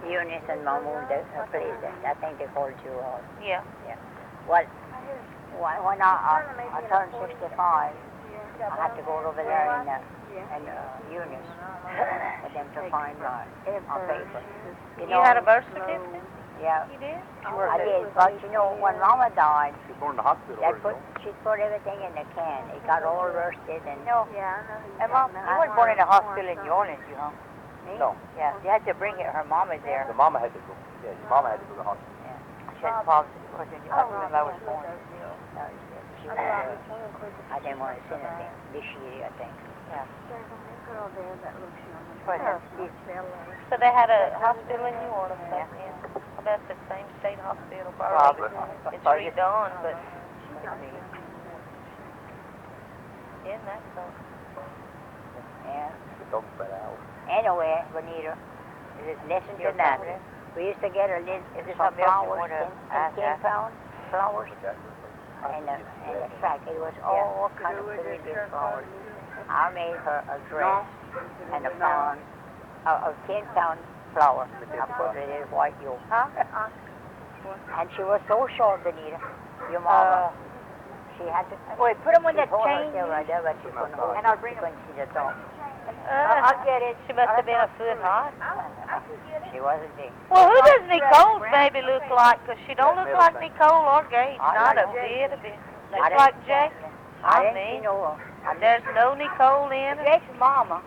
Eunice and Mahmoud, a place that I think they called you. Yeah. Well, when I turned 65, I had to go over there and Eunice for them to find my paper. You had a birth certificate? Yeah. You did? I did, but you know, when Mama died, She was born in the hospital. she put everything in the can. It got all rusted and... No. Yeah, I know. And Mom, you weren't born in a hospital in New Orleans, you know? Me? No. Yeah, you had to bring her. Her mom is there. The mama had to go. Yeah, your mama had to go to the hospital. She had problems because in the hospital I was born. She was, I didn't want to send her there this year, I think. Yeah. There's a girl there that looks young. But So they had a hospital in New Orleans back then. I bet it's the same state hospital, probably. It's redone, but... Isn't that so? Yeah. The dog fat out. Anyway, Bonita, listen to that. We used to get a list Is this of something else you flowers, want to 10 ask? pound flowers, and in fact, it was all kind of pretty big flowers. I made her a dress and a 10-pound flower. I put it in white yoke. And she was so short, Benita, your mama. She had to... Wait, put them on that hold chain, herself right there, but she couldn't hold and I'll bring them. when she just off. I'll get it. She must have been a foot high. She wasn't big. Well, who does Nicole's baby look like? Because she don't look like Nicole or Gage. Not a bit of it. Looks like Jake. I I didn't see mean, no... there's no Nicole in it. Jake's mama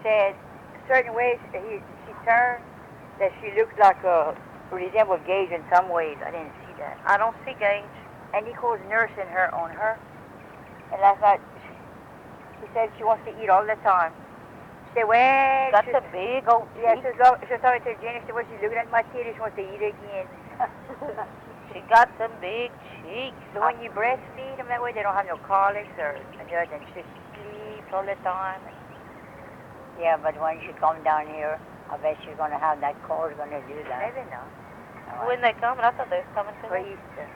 said certain ways she turned that she looked like resembled Gage in some ways. I didn't see that. I don't see Gage. And he calls nursing her on her. And last night She said she wants to eat all the time. She said, well, Got the big old yeah, cheeks. she was talking to Jenny. She said, well, she's looking at my titties. She wants to eat again. She got some big cheeks. So when you breastfeed them that way, they don't have no colics or nothing. She sleeps all the time. Yeah, but when she comes down here, I bet she's going to have that cold going to do that. Maybe not. When they coming, I thought they was coming For today. Easter.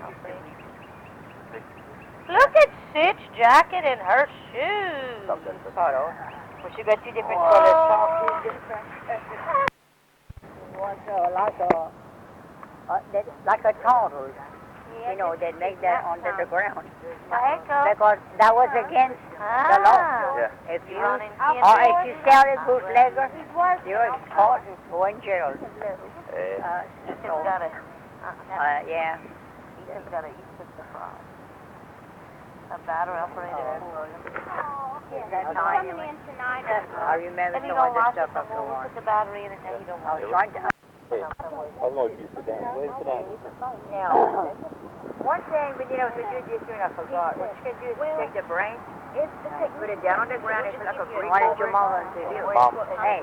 Look at Sit's jacket and her shoes. Something color. Well, she got two different colors. Socks, different. Like a tunnel. You know, they make that under the ground. Because that was against the law. Yeah. If you sell it bootlegger, you're caught and go in jail. Ethan's got a, Yeah. Ethan's got a Easter surprise. A battery operator. That's Coming in tonight. I remember And he some don't of the like stuff it, up so the we'll one. put the battery in it and he don't I like was it. trying to. I don't know if you sit down. Go ahead, sit down. Now, one thing we did was to do this and I forgot. What you can do is take the brain, put it down on the ground. It's like a brick. Why did your mama do? Mom. Hey.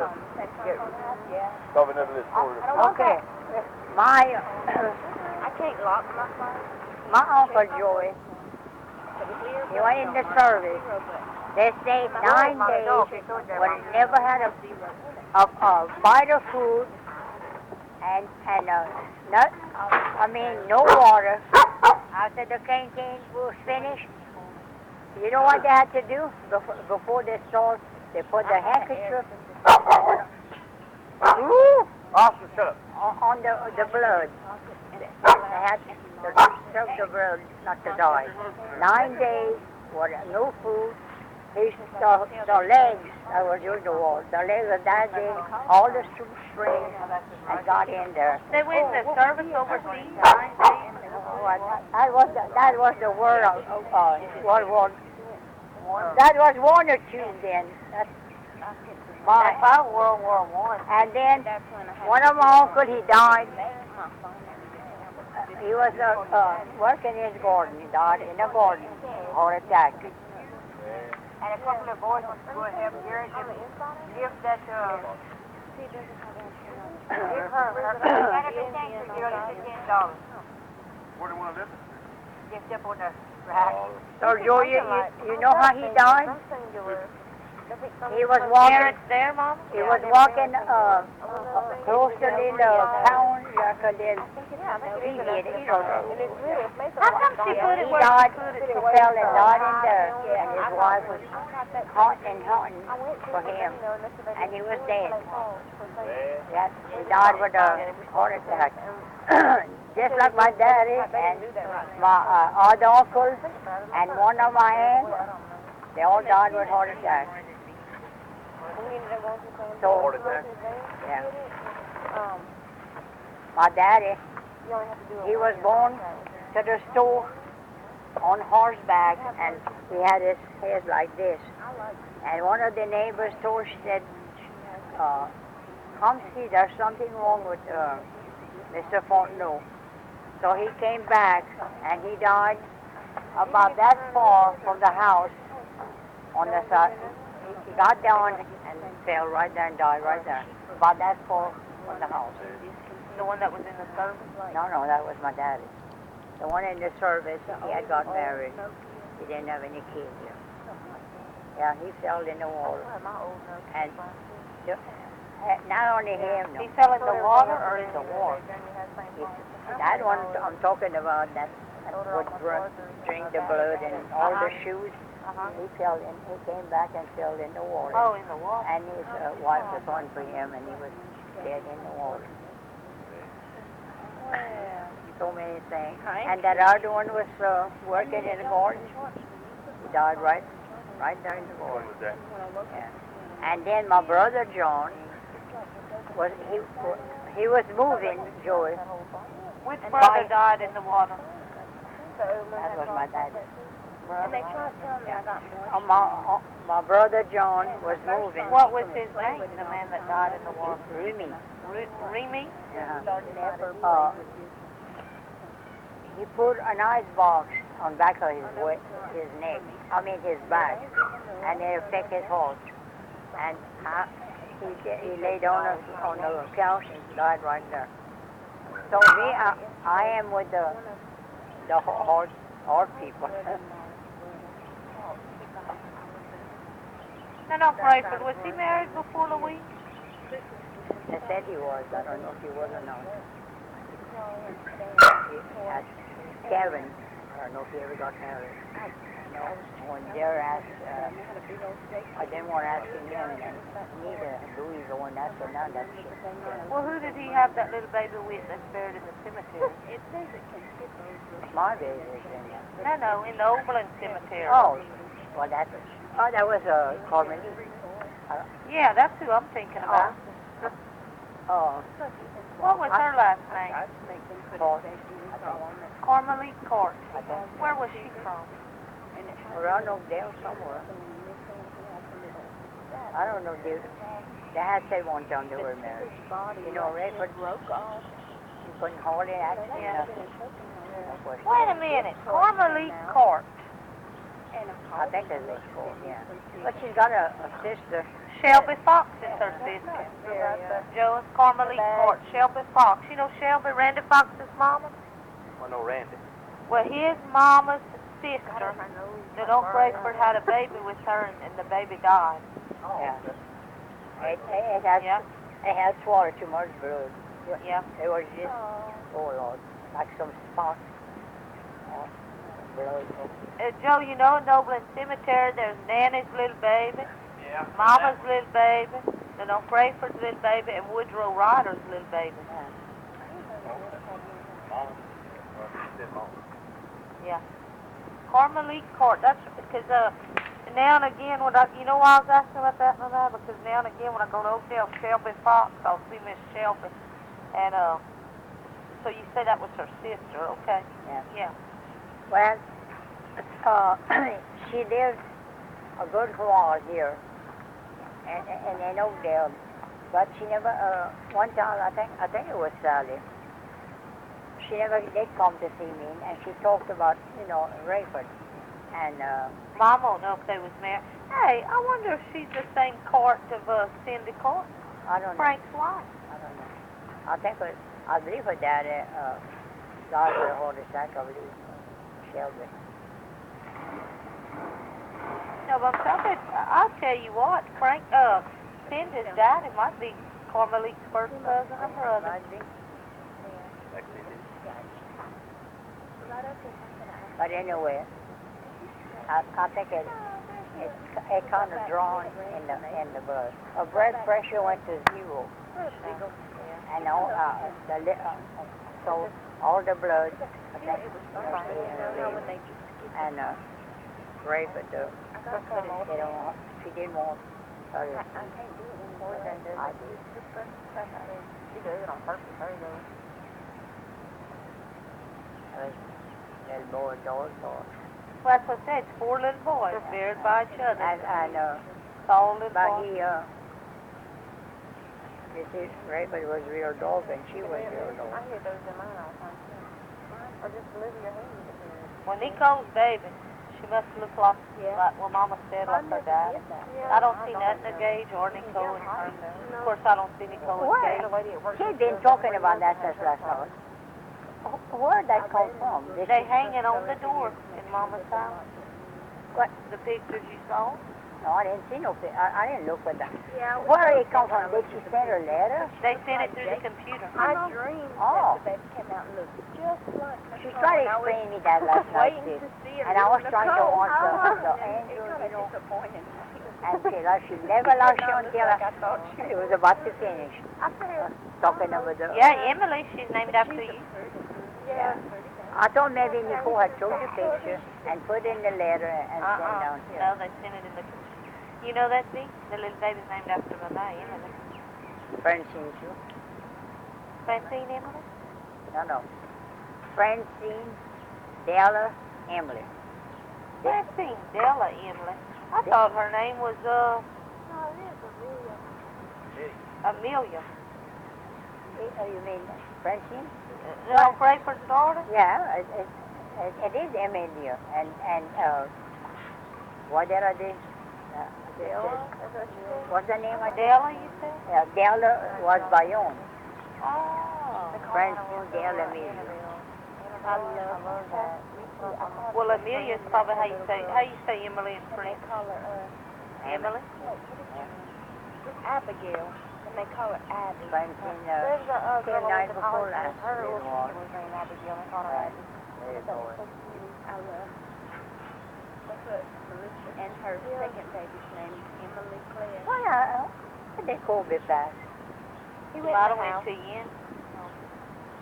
Cover another little story. Okay. My I can't lock my phone. my Uncle Joey, he went in the service. They stayed 9 days, but he never had a bite of food and no water. After the canteen was finished, you know what they had to do before they start? They put the handkerchief Austin, shut up. on the blood. They had to serve the blood, not to die. 9 days, no food. The legs, I was doing the wall. The legs of that day, all the strings, and got in there. They went in the service overseas. That was the word of World War. That was 1 or 2 then. That's About World War I. and then one of my uncles, he died. He was working in his garden. He died in the garden, heart attack. And a couple of boys went to go and help Gary to give that, give her benefit tank for $10. Where do you want to live? Just up on the rack. So, Joe, you know how he died? He was walking. Parents there, Mom? He was walking close to the town, like a little deviated, you know. How come she put it He where died, she put he it? fell and died in there, and his wife was hunting for him, and he was dead. Yes, he died with a heart attack. Just like my daddy and my other uncle and one of my aunts, they all died with heart attacks. So, Heart attack. yeah. My daddy, he was born to the store on horseback, and he had his hair like this. And one of the neighbors told, she said, come see, there's something wrong with Mr. Fontenot. So he came back, and he died about that far from the house on the side. He got down and fell right there and died right there, about that far from the house. The one that was in the service? No, that was my daddy. The one in the service, he had got married. He didn't have any kids. Yeah, he fell in the water. And not only him, no. He fell in the water or in the war? That one I'm talking about, that would drink the blood and all the shoes. He came back and fell in the water. Oh, in the water. And his wife was on for him, and he was dead in the water. So many things. And that other one was working in the garden. He died right there in the When garden. was that? Yeah. And then my brother John he was moving, Joey. Which brother died in the water? That was my dad. And they tried to tell me I got more. My brother John was moving. What was his name, the man that died in the water? Remy. Remy? He put an ice box on back of his neck. I mean his back, and they affect his heart. And he lay down on the couch and died right there. So I am with the heart people. Now, no, Crayford, was he married before Louise? They said he was. I don't know if he was or not. Kevin, I don't know if he ever got married. No, when Jerry asked, I didn't want to ask him then, and neither Louis the one asked her now. That's Well, who did he have that little baby with that's buried in the cemetery? my baby is in there. No, in the Oberlin Cemetery. Oh, well that was Carmen. Yeah, that's who I'm thinking about. Oh, What was her last name? Paul. Carmelite Court. Where was she from? Around Oakdale somewhere. I don't know, dude. They had said one time they were married. You know, Rayford you couldn't hardly act. Yeah. No question. Wait a minute. Carmelite Court. I think that's what it's called, yeah. But she's got a sister. Shelby Fox is her sister. Joe is Carmelite Court. Shelby Fox. You know Shelby, Randy Fox's mama? Well, no, Randy. Well, his mama's sister, Lenore Crayford, had a baby with her, and the baby died. Yeah. It Yeah. had swallowed too much blood. Yeah. It was just, oh Lord, like some spots. Blood. Joe, you know in Oberlin Cemetery, there's Nanny's little baby, Yeah. Mama's little baby, Lenore Crayford's little baby, and Woodrow Ryder's little baby. Yeah. Carmelite Court. That's because now and again when you know why I was asking about that, Mama? Because now and again when I go to Oakdale, Shelby Fox, I'll see Miss Shelby, and so you say that was her sister, okay? Yeah. Yeah. Well, she lived a good while here, and in Oakdale, but she never. One time, I think it was Sally. She never did come to see me, and she talked about, Rayford, and Mom won't know if they was married. Hey, I wonder if she's the same court of Cindy Court, I don't know. Frank's wife. I don't know. I believe her dad died of a heart attack. I believe Shelby. No, but I'll tell you what, Cindy's daddy might be Carmelite's first cousin or brother. Might be. But anyway, I think it kind of drawn in the blood. Her blood pressure went to 0, and so all the blood, I think, and Rayford, she didn't want her. I did. She did it on purpose, her Little boy, dog. Well, that's what I said. 4 little boys buried by each other. And All little but boys. Mrs. Rayford was real dog, and she was real dog. I hear those in mine all the time. Or just Olivia Hayes. When Nicole's baby, she must look like what Mama said, like her dad. I don't see nothing of Gage or Nicole in her. Of course, I don't see Nicole in Gage. She's been talking about that since last night. Where'd that come from? They hanging on the door in Mama's house. What? The pictures you saw? No, I didn't see no picture. I didn't look at that. Yeah. Where did it come from? Did she send her letter? They sent it through the computer. I dreamed Oh. that the baby came out and looked just like She tried to explain me that last night, too. And I was trying to answer the angel, disappointing. and she never lost you until it was about to finish. Talking about the... Yeah, Emily, she's named after you. Yeah. I thought maybe Nicole had took the picture and put in the letter and sent down here. No, they sent it in the computer. You know that, Dee? The little baby's named after my mother, Emily. Francine, too. Francine Emily? No. Francine, Della, Emily. Francine Della Emily. I thought her name was, Amelia. You mean Francine? No, Crayford's daughter? Yeah, It is Emilio. And what did they? What's the name of Della, you said? Yeah, Della was Bayonne. Oh. French Della Emilio. I love that. Well, Amelia's probably how you say Emily in French. Call her, Emily? it's Abigail, and they call her Abby. French in There's a girl night in before college, last. her Little little one. sister was named Abigail, and called her Abby. There you That go. was so cute. I love. That's what Melissa, and her second baby's name is Emily Claire. Why they call me back? He You went might to have the went house. to Ian.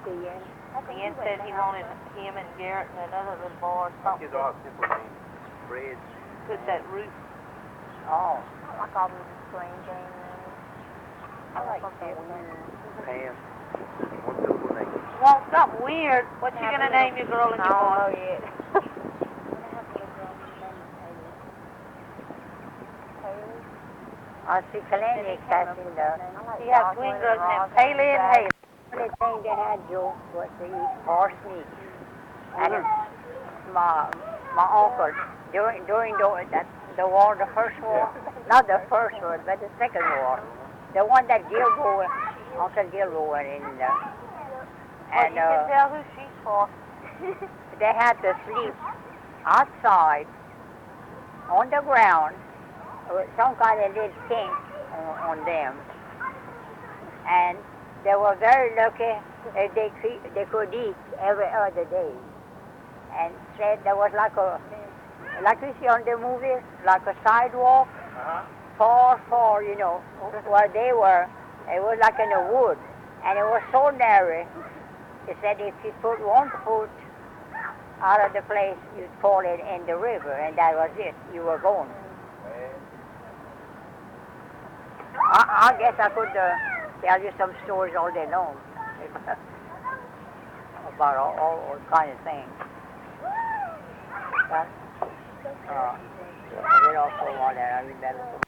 Ian. I think Ian he went said to he the house. wanted him and Garrett and another little boy or something. Kids all have simple names. Fred. Put that roof. Oh. I like all these strange names. I like Pam. Pam. One simple name. Want something weird? What you gonna name your girl and I your don't boy? know yet. I see Kalani casting the He has twin girls named Haley and Haley. only thing they had, Joe, was to eat parsnips. And my uncle, during the war, the first war, not the first war, but the second war, the one that Uncle Gilbo went in there. Well, And you can tell who she's for. they had to sleep outside on the ground with some kind of little tent on them. And they were very lucky if they could eat every other day. And said there was like you see on the movies, like a sidewalk, far, you know, where they were. It was like in a wood, and it was so narrow. He said if you put one foot out of the place, you'd fall in the river, and that was it. You were gone. I guess I could tell you some stories all day long about all kinds of things. But I get off for a while there. I remember.